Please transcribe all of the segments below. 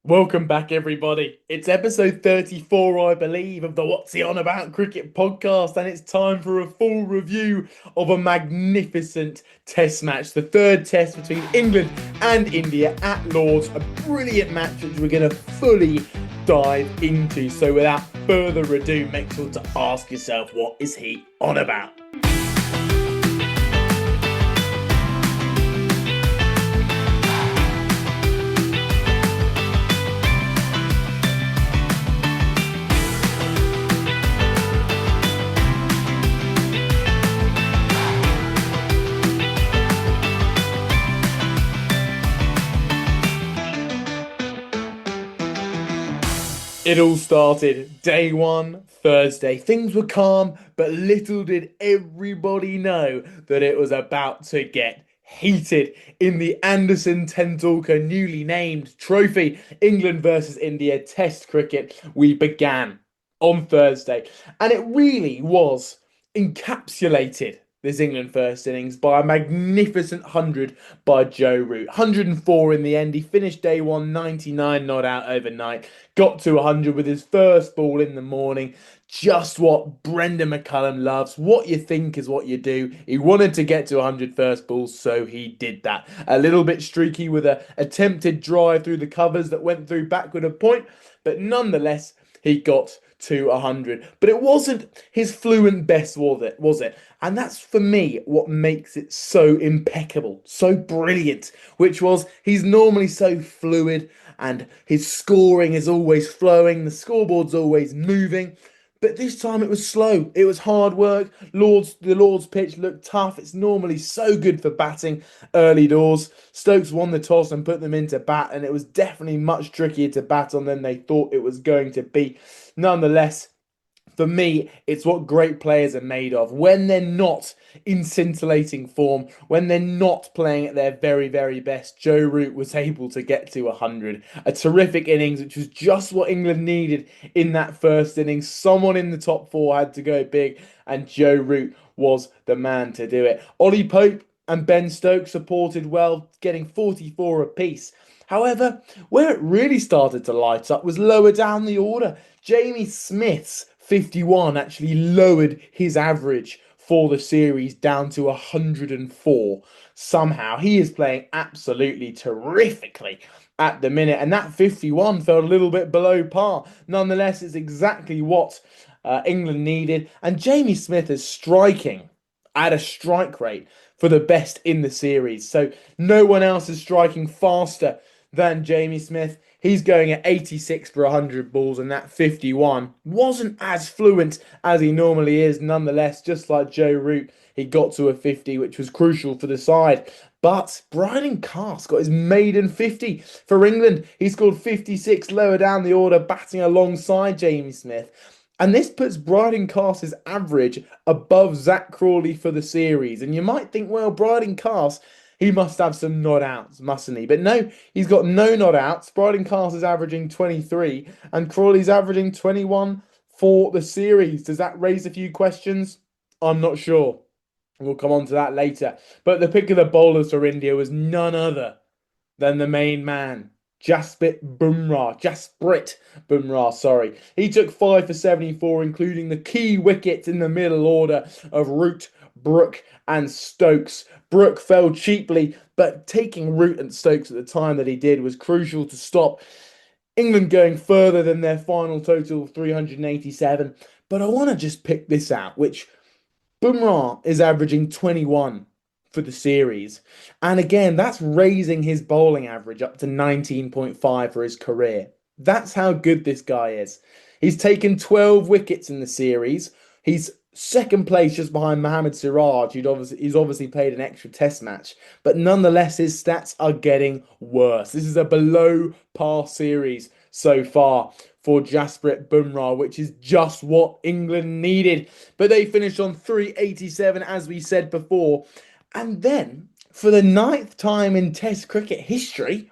Welcome back, everybody. It's episode 34, I believe, of the What's He On About Cricket podcast, and it's time for a full review of a magnificent test match, the third test between England and India at Lord's. A brilliant match which we're going to fully dive into. So, without further ado, make sure to ask yourself, what is he on about? It all started day one, Thursday. Things were calm, but little did everybody know that it was about to get heated in the Anderson Tendulkar newly named trophy. England versus India Test cricket. We began on Thursday, and it really was encapsulated. This England first innings by a magnificent 100 by Joe Root. 104 in the end. He finished day one 99 not out overnight. Got to 100 with his first ball in the morning. Just what Brendan McCullum loves. What you think is what you do. He wanted to get to 100 first balls, so he did that. A little bit streaky with an attempted drive through the covers that went through backward a point, but nonetheless, he got to 100. But it wasn't his fluent best, was it? And that's for me what makes it so impeccable, so brilliant, which was he's normally so fluid and his scoring is always flowing, the scoreboard's always moving. But this time it was slow. It was hard work. The Lord's pitch looked tough. It's normally so good for batting early doors. Stokes won the toss and put them into bat, and it was definitely much trickier to bat on than they thought it was going to be. Nonetheless, for me, it's what great players are made of. When they're not in scintillating form, when they're not playing at their very, very best, Joe Root was able to get to 100. A terrific innings, which was just what England needed in that first innings. Someone in the top four had to go big, and Joe Root was the man to do it. Ollie Pope and Ben Stokes supported well, getting 44 apiece. However, where it really started to light up was lower down the order. Jamie Smith's 51 actually lowered his average for the series down to 104 somehow. He is playing absolutely terrifically at the minute, and that 51 felt a little bit below par. Nonetheless, it's exactly what England needed, and Jamie Smith is striking at a strike rate for the best in the series. So no one else is striking faster than Jamie Smith. He's going at 86 for 100 balls, and that 51 wasn't as fluent as he normally is. Nonetheless, just like Joe Root, he got to a 50, which was crucial for the side. But Bryden Cast got his maiden 50 for England. He scored 56 lower down the order, batting alongside Jamie Smith. And this puts Bryden Cast's average above Zach Crawley for the series. And you might think, well, Bryden Cast, he must have some not outs, mustn't he? But no, he's got no not outs. Bryden Cast is averaging 23 and Crawley's averaging 21 for the series. Does that raise a few questions? I'm not sure. We'll come on to that later. But the pick of the bowlers for India was none other than the main man, Jasprit Bumrah, sorry. He took 5 for 74, including the key wickets in the middle order of Root, Brook, and Stokes. Brook fell cheaply, but taking Root and Stokes at the time that he did was crucial to stop England going further than their final total of 387. But I want to just pick this out, which Bumrah is averaging 21 for the series. And again, that's raising his bowling average up to 19.5 for his career. That's how good this guy is. He's taken 12 wickets in the series. He's second place just behind Mohammad Siraj, he's obviously played an extra test match. But nonetheless, his stats are getting worse. This is a below par series so far for Jasprit Bumrah, which is just what England needed. But they finished on 387, as we said before. And then, for the ninth time in Test cricket history,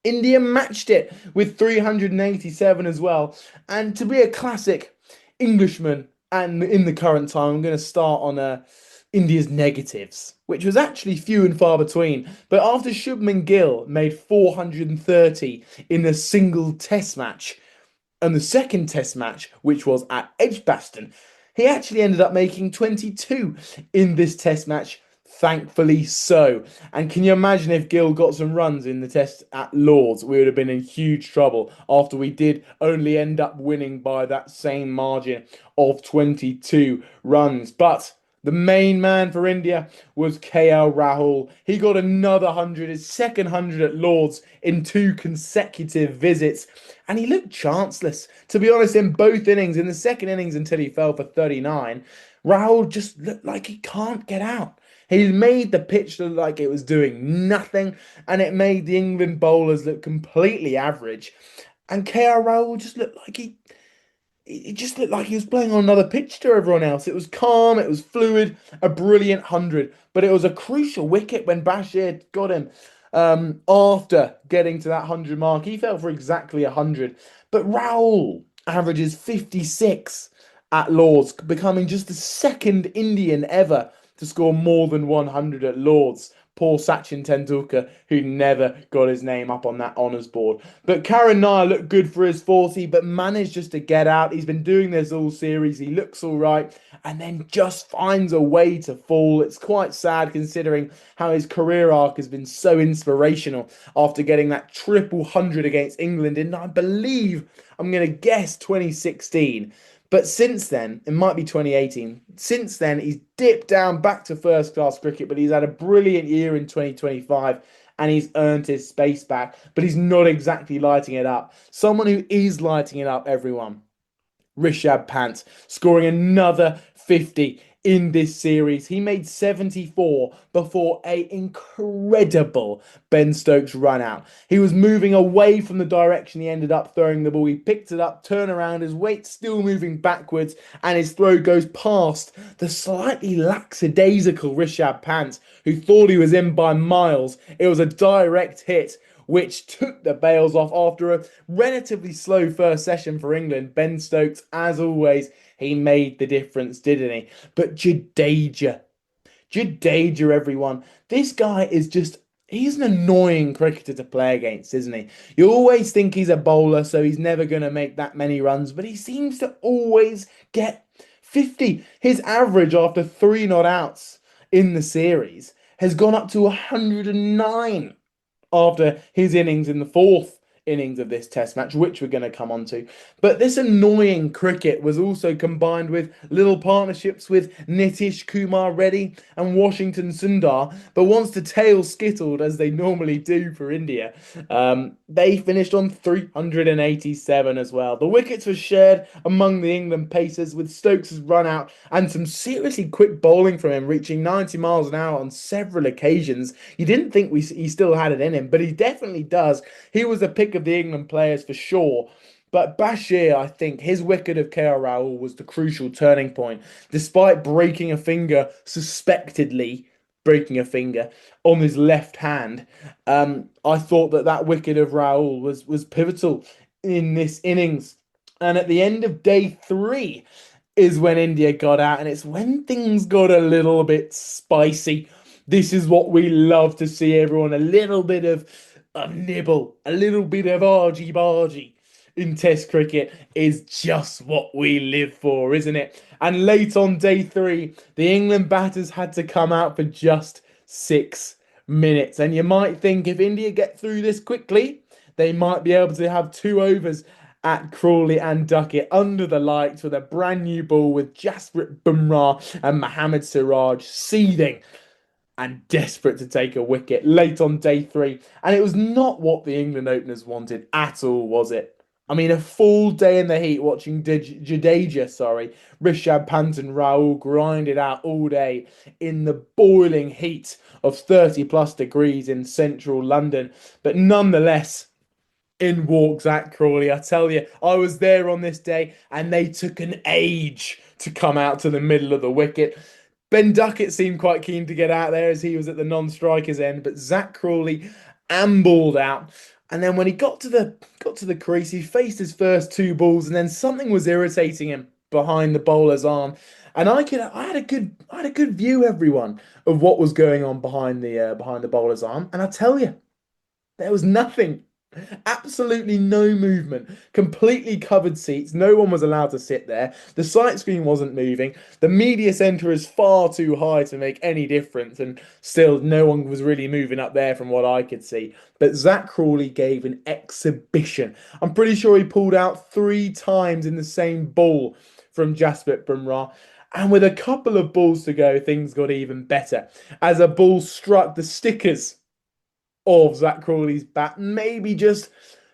India matched it with 387 as well. And to be a classic Englishman, and in the current time, I'm going to start on India's negatives, which was actually few and far between. But after Shubman Gill made 430 in a single test match, and the second test match, which was at Edgbaston, he actually ended up making 22 in this test match. Thankfully so. And can you imagine if Gill got some runs in the test at Lords? We would have been in huge trouble after we did only end up winning by that same margin of 22 runs. But the main man for India was KL Rahul. He got another 100, his second 100 at Lords in two consecutive visits. And he looked chanceless. To be honest, in both innings, in the second innings until he fell for 39, Rahul just looked like he can't get out. He made the pitch look like it was doing nothing, and it made the England bowlers look completely average. And KR Rahul just looked like it just looked like he was playing on another pitch to everyone else. It was calm, it was fluid, a brilliant 100. But it was a crucial wicket when Bashir got him after getting to that 100 mark. He fell for exactly 100. But Rahul averages 56 at Lords, becoming just the second Indian ever to score more than 100 at Lords. Poor Sachin Tendulkar, who never got his name up on that honours board. But Karen Nair looked good for his 40, but managed just to get out. He's been doing this all series. He looks all right, and then just finds a way to fall. It's quite sad considering how his career arc has been so inspirational after getting that triple 100 against England in, I believe, I'm going to guess 2016. But since then, it might be 2018. Since then, he's dipped down back to first class cricket, but he's had a brilliant year in 2025 and he's earned his space back. But he's not exactly lighting it up. Someone who is lighting it up, everyone. Rishabh Pant scoring another 50 in this series. He made 74 before a incredible Ben Stokes run out. He was moving away from the direction he ended up throwing the ball. He picked it up, turn around, his weight still moving backwards, and his throw goes past the slightly lackadaisical Rishabh Pant, who thought he was in by miles. It was a direct hit which took the bails off after a relatively slow first session for England. Ben Stokes, as always, he made the difference, didn't he? But Jadeja, everyone. This guy is just, he's an annoying cricketer to play against, isn't he? You always think he's a bowler, so he's never going to make that many runs, but he seems to always get 50. His average after three not outs in the series has gone up to 109 after his innings in the fourth innings of this test match, which we're going to come on to. But this annoying cricket was also combined with little partnerships with Nitish Kumar Reddy and Washington Sundar. But once the tail skittled, as they normally do for India, they finished on 387 as well. The wickets were shared among the England pacers with Stokes' run out and some seriously quick bowling from him, reaching 90 miles an hour on several occasions. You didn't think he still had it in him, but he definitely does. He was a pick of the England players for sure. But Bashir, I think, his wicket of KR Rahul was the crucial turning point. Despite breaking a finger, suspectedly breaking a finger on his left hand, I thought that wicket of Rahul was pivotal in this innings. And at the end of day three is when India got out, and it's when things got a little bit spicy. This is what we love to see, everyone. A little bit of nibble, a little bit of argy-bargy in Test cricket is just what we live for, isn't it? And late on day three, the England batters had to come out for just 6 minutes. And you might think if India get through this quickly, they might be able to have 2 overs at Crawley and Duckett under the lights with a brand new ball with Jasprit Bumrah and Mohammad Siraj seething and desperate to take a wicket late on day three. And it was not what the England openers wanted at all, was it? I mean, a full day in the heat watching Jadeja, Rishabh Pant and Rahul grind it out all day in the boiling heat of 30 plus degrees in central London. But nonetheless, in walks Zach Crawley. I tell you, I was there on this day and they took an age to come out to the middle of the wicket. Ben Duckett seemed quite keen to get out there as he was at the non-strikers end, but Zach Crawley ambled out. And then when he got to the crease, he faced his first two balls, and then something was irritating him. behind the bowler's arm, and I had a good view, everyone, of what was going on behind the bowler's arm, and I tell you, there was nothing. Absolutely no movement. Completely covered seats. No one was allowed to sit there. The sight screen wasn't moving. The media centre is far too high to make any difference, and still no one was really moving up there from what I could see. But Zach Crawley gave an exhibition. I'm pretty sure he pulled out three times in the same ball from Jasprit Bumrah. And with a couple of balls to go, things got even better as a ball struck the stickers of Zach Crawley's bat, maybe just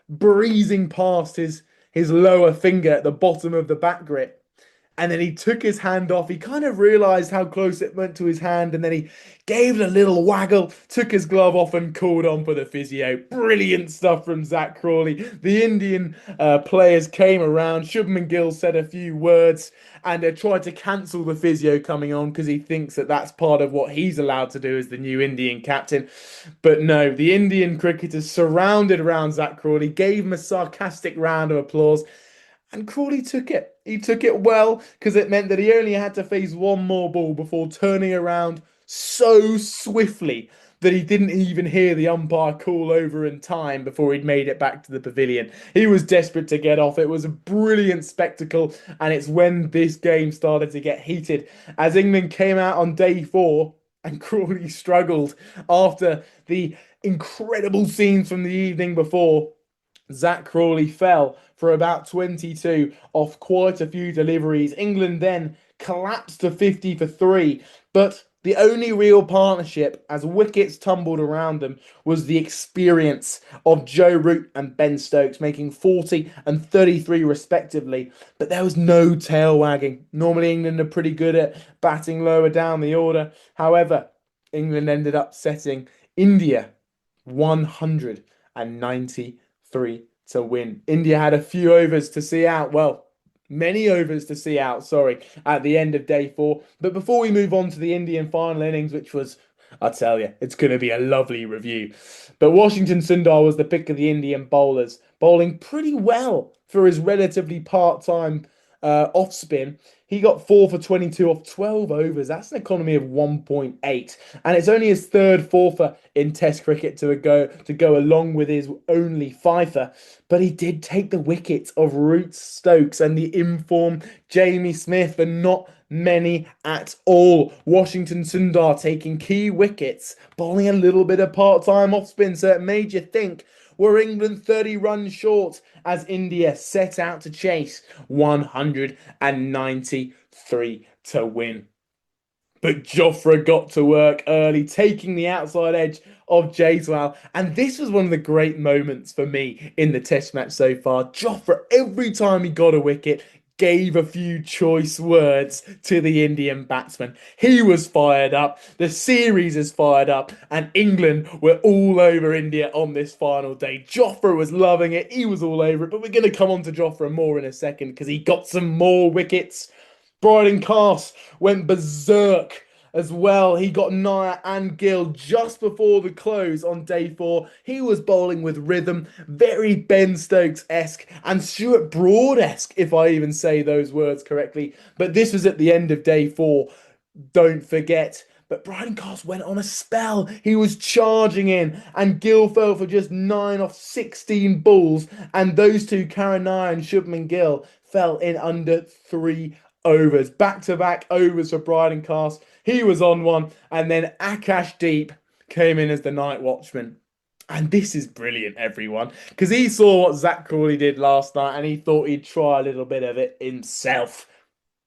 breezing past his lower finger at the bottom of the bat grip. And then he took his hand off. He kind of realized how close it went to his hand, and then he gave it a little waggle, took his glove off, and called on for the physio. Brilliant stuff from Zach Crawley. The Indian players came around. Shubman Gill said a few words and tried to cancel the physio coming on because he thinks that that's part of what he's allowed to do as the new Indian captain. But no, the Indian cricketers surrounded around Zach Crawley, gave him a sarcastic round of applause. And Crawley took it. He took it well because it meant that he only had to face one more ball before turning around so swiftly that he didn't even hear the umpire call over in time before he'd made it back to the pavilion. He was desperate to get off. It was a brilliant spectacle, and it's when this game started to get heated as England came out on day four and Crawley struggled after the incredible scenes from the evening before. Zach Crawley fell for about 22 off quite a few deliveries. England then collapsed to 50 for three, but the only real partnership as wickets tumbled around them was the experience of Joe Root and Ben Stokes, making 40 and 33 respectively. But there was no tail wagging. Normally, England are pretty good at batting lower down the order. However, England ended up setting India 193 to win. India had a few overs to see out. Well, many overs to see out, sorry, at the end of day four. But before we move on to the Indian final innings, which was, I tell you, it's going to be a lovely review. But Washington Sundar was the pick of the Indian bowlers, bowling pretty well for his relatively part-time off spin. He got 4 for 22 off 12 overs. That's an economy of 1.8. And it's only his third fourfer in Test cricket to go along with his only fifer. But he did take the wickets of Root Stokes and the informed Jamie Smith, and not many at all. Washington Sundar taking key wickets, bowling a little bit of part-time off spin, so it made you think, were England 30 runs short as India set out to chase 193 to win. But Jofra got to work early, taking the outside edge of Jaiswal. And this was one of the great moments for me in the Test match so far. Jofra, every time he got a wicket, gave a few choice words to the Indian batsman. He was fired up, the series is fired up, and England were all over India on this final day. Jofra was loving it, he was all over it, but we're going to come on to Jofra more in a second because he got some more wickets. Bryden Cast went berserk as well. He got Nair and Gill just before the close on day four. He was bowling with rhythm, very Ben Stokes-esque and Stuart Broad-esque, if I even say those words correctly. But this was at the end of day four. Don't forget. But Bryden Cast went on a spell. He was charging in, and Gill fell for just 9 off 16 balls. And those two, Karen Nair and Shubman Gill, fell in under 3 overs. Back-to-back overs for Bryden Cast. He was on one, and then Akash Deep came in as the night watchman. And this is brilliant, everyone, because he saw what Zach Crawley did last night, and he thought he'd try a little bit of it himself.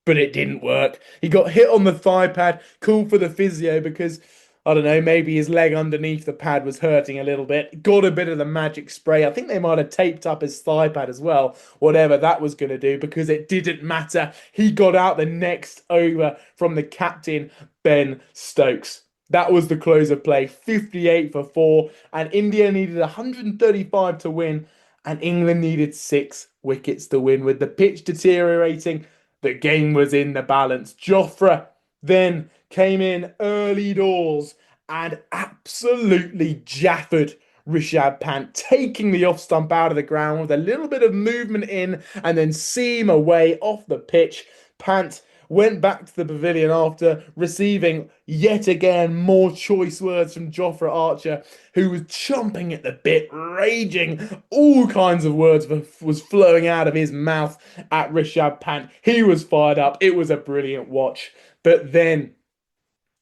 But it didn't work. He got hit on the thigh pad, called for the physio because, I don't know, maybe his leg underneath the pad was hurting a little bit. Got a bit of the magic spray. I think they might have taped up his thigh pad as well, whatever that was going to do, because it didn't matter. He got out the next over from the captain, Ben Stokes. That was the close of play, 58 for 4, and India needed 135 to win, and England needed 6 wickets to win. With the pitch deteriorating, the game was in the balance. Jofra then came in early doors and absolutely jaffered Rishabh Pant taking the off stump out of the ground with a little bit of movement in and then seam away off the pitch. Pant went back to the pavilion after receiving yet again more choice words from Jofra Archer, who was chomping at the bit, raging. All kinds of words was flowing out of his mouth at Rishabh Pant. He was fired up. It was a brilliant watch. But then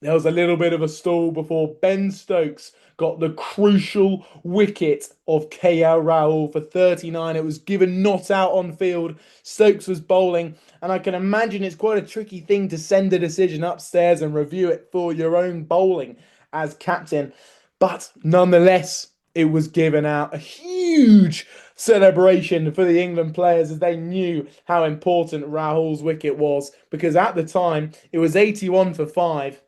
there was a little bit of a stall before Ben Stokes got the crucial wicket of KL Rahul for 39. It was given not out on field. Stokes was bowling, and I can imagine it's quite a tricky thing to send a decision upstairs and review it for your own bowling as captain. But nonetheless, it was given out. A huge celebration for the England players as they knew how important Rahul's wicket was, because at the time it was 81 for 5.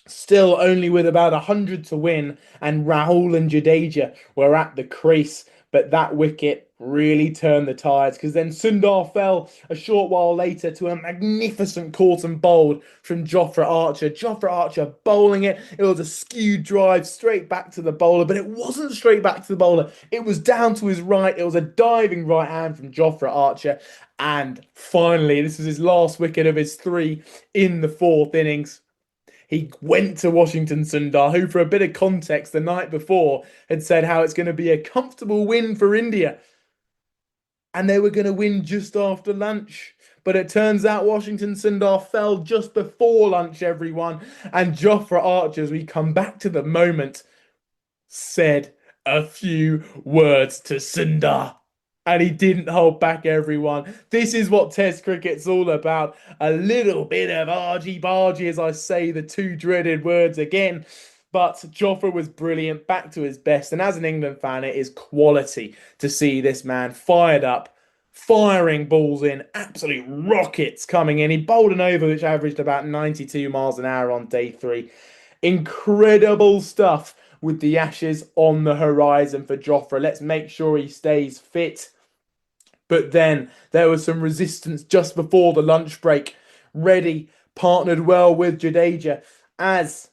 Still only with about 100 to win, and Rahul and Jadeja were at the crease. But that wicket really turned the tides, because then Sundar fell a short while later to a magnificent caught and bowled from Jofra Archer. Jofra Archer bowling it. It was a skewed drive straight back to the bowler, but it wasn't straight back to the bowler. It was down to his right. It was a diving right hand from Jofra Archer. And finally, this was his last wicket of his three in the fourth innings. He went to Washington Sundar, who, for a bit of context, the night before had said how it's going to be a comfortable win for India. And they were going to win just after lunch. But it turns out Washington Sundar fell just before lunch, everyone. And Jofra Archer, as we come back to the moment, said a few words to Sundar. And he didn't hold back, everyone. This is what Test cricket's all about. A little bit of argy-bargy, as I say the two dreaded words again. But Jofra was brilliant, back to his best. And as an England fan, it is quality to see this man fired up, firing balls in, absolute rockets coming in. He bowled an over which averaged about 92 miles an hour on day 3. Incredible stuff with the Ashes on the horizon for Jofra. Let's make sure he stays fit. But then there was some resistance just before the lunch break. Reddy partnered well with Jadeja as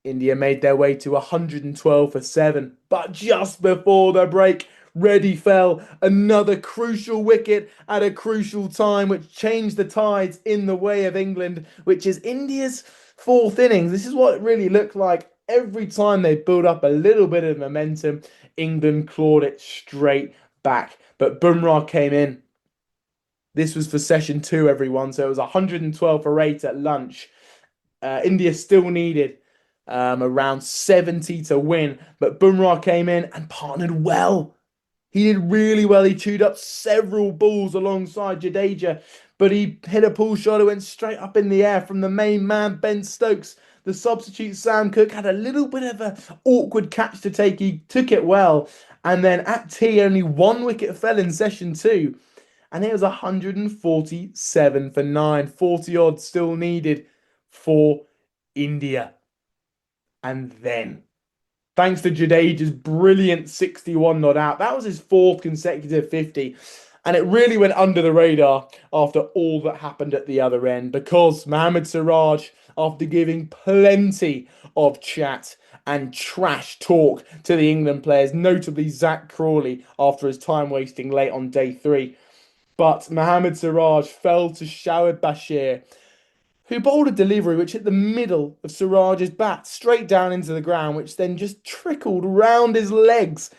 India made their way to 112 for 7. But just before the break, Reddy fell. Another crucial wicket at a crucial time, which changed the tides in the way of England, which is India's fourth innings. This is what it really looked like. Every time they built up a little bit of momentum, England clawed it straight back. But Bumrah came in. This was for session 2, everyone. So it was 112 for 8 at lunch. India still needed around 70 to win. But Bumrah came in and partnered well. He did really well. He chewed up several balls alongside Jadeja. But he hit a pull shot that went straight up in the air from the main man, Ben Stokes. The substitute Sam Cook had a little bit of an awkward catch to take. He took it well. And then at tea, only one wicket fell in session 2. And it was 147 for 9. 40 odd still needed for India. And then, thanks to Jadeja's brilliant 61 not out, that was his 4th consecutive 50. And it really went under the radar after all that happened at the other end, because Mohammad Siraj, after giving plenty of chat and trash talk to the England players, notably Zach Crawley after his time wasting late on day 3. But Mohammad Siraj fell to Shawad Bashir, who bowled a delivery which hit the middle of Siraj's bat straight down into the ground, which then just trickled round his legs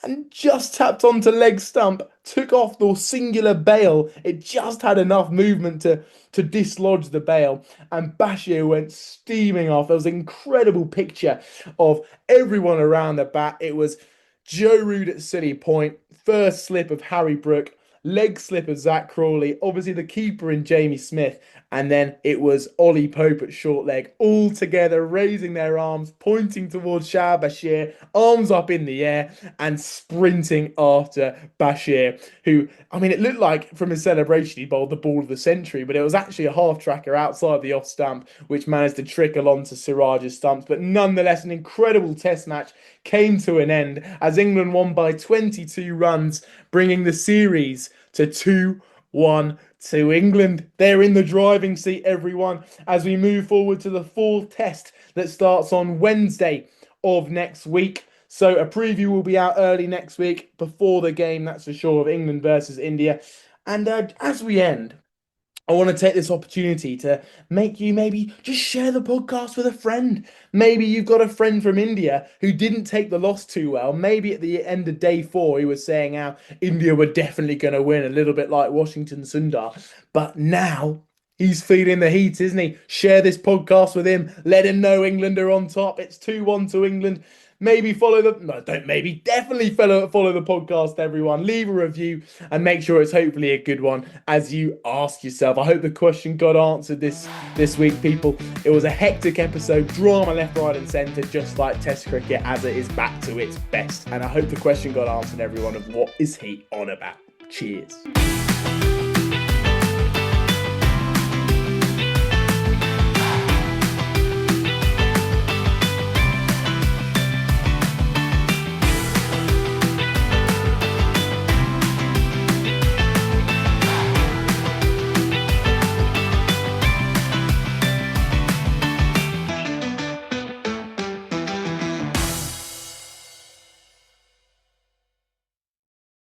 and just tapped onto leg stump, took off the singular bail. It just had enough movement to dislodge the bail, and Bashir went steaming off. There was an incredible picture of everyone around the bat. It was Joe Root at silly point, first slip of Harry Brook, leg slip of Zach Crawley, obviously the keeper in Jamie Smith, and then it was Ollie Pope at short leg, all together raising their arms, pointing towards Shah Bashir, arms up in the air, and sprinting after Bashir, who, I mean, it looked like from his celebration he bowled the ball of the century, but it was actually a half tracker outside the off stump, which managed to trickle onto Siraj's stumps. But nonetheless, an incredible test match came to an end as England won by 22 runs, bringing the series to 2-1 to England. They're in the driving seat, everyone, as we move forward to the 4th test that starts on Wednesday of next week. So a preview will be out early next week before the game, that's for sure, of England versus India. And as we end, I want to take this opportunity to make you maybe just share the podcast with a friend. Maybe you've got a friend from India who didn't take the loss too well. Maybe at the end of day 4, he was saying how India were definitely going to win, a little bit like Washington Sundar. But now he's feeling the heat, isn't he? Share this podcast with him. Let him know England are on top. It's 2-1 to England. Maybe follow the no, don't maybe definitely follow the podcast, everyone. Leave a review and make sure it's hopefully a good one as you ask yourself. I hope the question got answered this week, people. It was a hectic episode, drama left, right, and centre, just like Test cricket as it is back to its best. And I hope the question got answered, everyone, of what is he on about. Cheers.